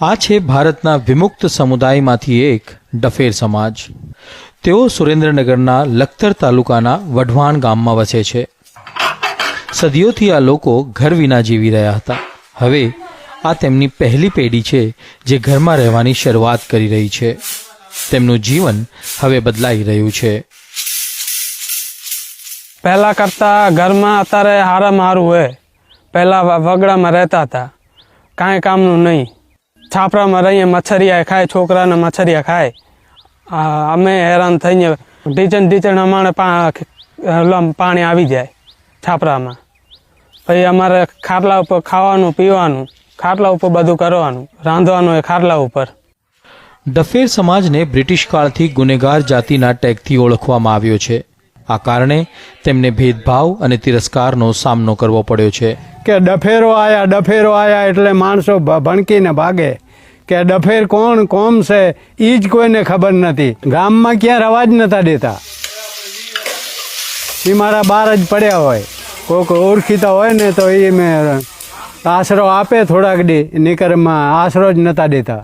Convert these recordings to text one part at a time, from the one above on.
આ છે ભારતના વિમુક્ત સમુદાયમાંથી એક ડફેર સમાજ। તેઓ સુરેન્દ્રનગરના લખતર તાલુકાના વઢવાણ ગામમાં વસે છે। સદીઓથી આ લોકો ઘર વિના જીવી રહ્યા હતા। હવે આ તેમની પહેલી પેઢી છે જે ઘરમાં રહેવાની શરૂઆત કરી રહી છે। તેમનું જીવન હવે બદલાઈ રહ્યું છે। पहला करता घर में अतारे हारा मारू है। पहला वगड़ा में रहता था, कांई काम नहीं। छापरा में रही मच्छरिया खाए, छोकरा ने मच्छरिया खाए। अमे हैरान थी टीचन अमाने पानी आवी जाए छापरा में। पछी अमारे खाटला उपर खावानुं पीवानुं, खाटला उपर बधुं करवानुं, रांधवानुं ए खाटला उपर। डफेर समाजने ब्रिटिश काळथी गुनेगार जातिना टेगथी ओळखवामां આવ્યો છે। आ कारणे तेमने भेदभाव अने तिरस्कारनो सामनो करवो पड्यो छे के डफेरो आया एटले माणसो भणकीने भागे के डफेर कोण कोम छे ई ज कोईने खबर नथी। गाममां क्यां रवा ज नता देता। ई मारा बार ज पड्या होय, कोक ओळखीता होय ने तो ई में आसरो आपे थोड़ाक दी, निकरमा आसरो ज नता देता।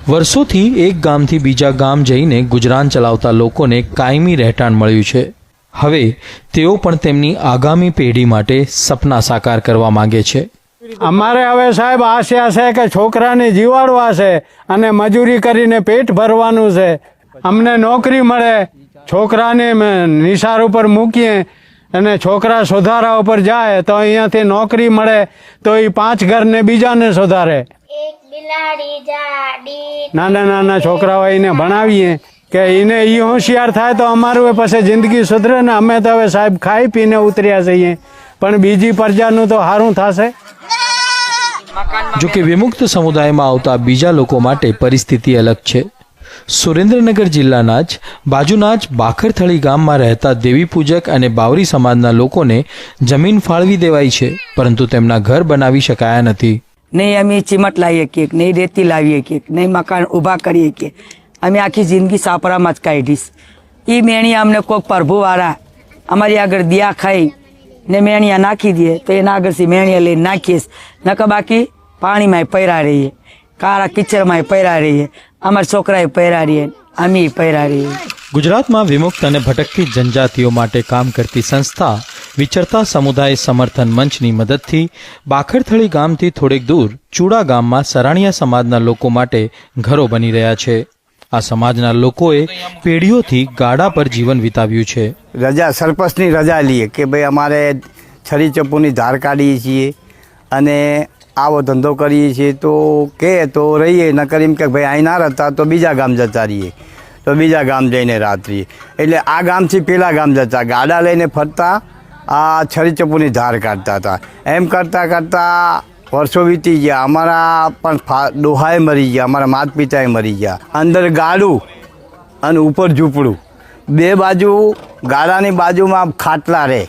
વર્ષોથી એક ગામથી બીજા ગામ જઈને ગુજરાન ચલાવતા લોકોને કાયમી રહેઠાણ મળ્યું છે। હવે તેઓ પણ તેમની આગામી પેઢી માટે સપના સાકાર કરવા માંગે છે। અમારે હવે સાહેબ આશા છે કે છોકરાને જીવાડવા છે અને મજૂરી કરીને પેટ ભરવાનું છે। અમને નોકરી મળે, છોકરાને નિશાર ઉપર મૂકીએ અને છોકરા સુધારા ઉપર જાય તો અહીંયાથી નોકરી મળે તો એ 5 ઘરને બીજાને સુધારે। નાના નાના છોકરાઓ એને ભણાવીએ કે એને એ હોશિયાર થાય તો અમારું પછી જિંદગી સુધરે ને। અમે તો હવે સાહેબ ખાઈ પીને ઉતર્યા છીએ, પણ બીજી પ્રજાનું તો સારું થશે। જો કે વિમુક્ત સમુદાયમાં આવતા બીજા લોકો માટે પરિસ્થિતિ અલગ છે। સુરેન્દ્રનગર જિલ્લાના જ બાજુના જ બાખરથળી ગામમાં રહેતા દેવી પૂજક અને બાવરી સમાજના લોકોને જમીન ફાળવી દેવાઈ છે, પરંતુ તેમના ઘર બનાવી શકાયા નથી। नहीं अमी चिमट लाइए के, नहीं रेती लावीए के, नहीं मकान उभा करिए के। अमी आखी जिंदगी सापरा में ज काढ़ीश। ई मेणिया अमने कोई प्रभुवाळा अमारी आगर दिया खाई ने मेणिया नाखी दिए तो एना आगर से मेणिया लई नाखीश, नका बाकी पानी में पैरा रही है, काळा किचड़ में पैरा रही है, अमर छोकरा पैरा रही है, अमी पैरा रही है। ગુજરાતમાં વિમુક્ત અને ભટકતી જનજાતિઓ માટે કામ કરતી સંસ્થા વિચરતા સમુદાય સમર્થન મંચની મદદથી બાખરથળી ગામથી થોડેક દૂર ચૂડા ગામમાં સરાણીયા સમાજના લોકો માટે ઘરો બની રહ્યા છે। આ સમાજના લોકોએ પેઢીઓથી ગાડા પર જીવન વિતાવ્યું છે। રજા સરપંચની રજા લઈએ કે ભાઈ અમારે છરી ચપ્પુની ધાર કાઢીએ છીએ અને આવો ધંધો કરીએ છીએ તો કે તો રહીએ, નકર એમ કે ભાઈ અહીં ના રહેતા તો બીજા ગામ જતા રહીએ, તો બીજા ગામ જઈને રાત રહીએ। એટલે આ ગામથી પેલા ગામ જતા, ગાડા લઈને ફરતા આ છરી ચપ્પુની ધાર કાઢતા હતા। એમ કરતાં કરતાં વર્ષો વીતી ગયા। અમારા પણ ડોહાએ મરી ગયા, અમારા માત પિતાએ મરી ગયા। અંદર ગાડું અને ઉપર ઝૂંપડું, બે બાજુ ગાડાની બાજુમાં ખાટલા રહે।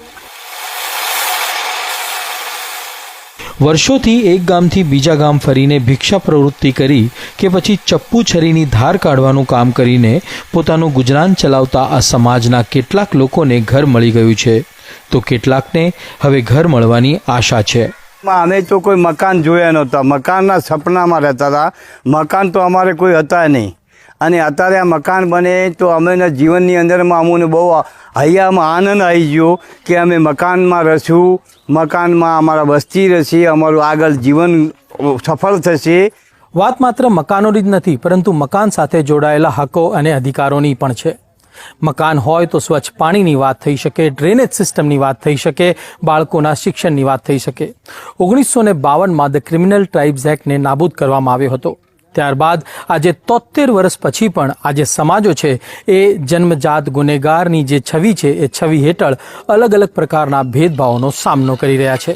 વર્ષોથી એક ગામથી બીજા ગામ ફરીને ભિક્ષા પ્રવૃત્તિ કરી કે પછી ચપ્પુ છરીની ધાર કાઢવાનું કામ કરીને પોતાનું ગુજરાન ચલાવતા આ સમાજના કેટલાક લોકોને ઘર મળી ગયું છે, તો કેટલાકને હવે ઘર મળવાની આશા છે। અમે તો કોઈ મકાન જોયા નહોતા, મકાનના સપનામાં રહેતા હતા। મકાન તો અમારે કોઈ હતા નહીં અને અત્યારે આ મકાન બને તો અમેના જીવનની અંદરમાં અમને બહુ હૈયામાં આનંદ આવી ગયો કે અમે મકાનમાં રહીશું, મકાનમાં અમારા વસ્તી રહેશે, અમારું આગળ જીવન સફળ થશે। વાત માત્ર મકાનોની જ નથી, પરંતુ મકાન સાથે જોડાયેલા હકો અને અધિકારોની પણ છે। મકાન હોય તો સ્વચ્છ પાણીની વાત થઈ શકે, ડ્રેનેજ સિસ્ટમની વાત થઈ શકે, બાળકોના શિક્ષણની વાત થઈ શકે। 1952માં ધ ક્રિમિનલ ટ્રાઇબ્સ એક્ટને નાબૂદ કરવામાં આવ્યો હતો। ત્યારબાદ આજે 73 વર્ષ પછી પણ આજે સમાજો છે એ જન્મજાત ગુનેગારની જે છવી છે એ છવી હેઠળ અલગ અલગ પ્રકારના ભેદભાવનો સામનો કરી રહ્યા છે।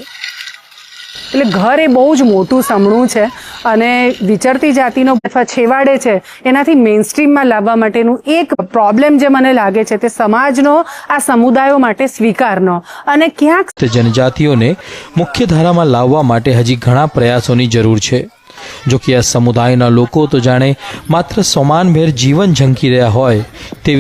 એટલે ઘર એ બહુ જ મોટું સમૂહ છે અને વિચરતી જાતિનો અથવા છેવાડે છે એનાથી મેઇનસ્ટ્રીમમાં લાવવા માટેનું એક પ્રોબ્લેમ જે મને લાગે છે તે સમાજનો આ સમુદાયો માટે સ્વીકારનો અને ક્યાંક જનજાતિઓને મુખ્યધારામાં લાવવા માટે હજી ઘણા પ્રયાસોની જરૂર છે। જો કે આ સમુદાયના લોકો તો જાણે માત્ર સમાનભેર જીવન ઝંકી રહ્યા હોય તેવી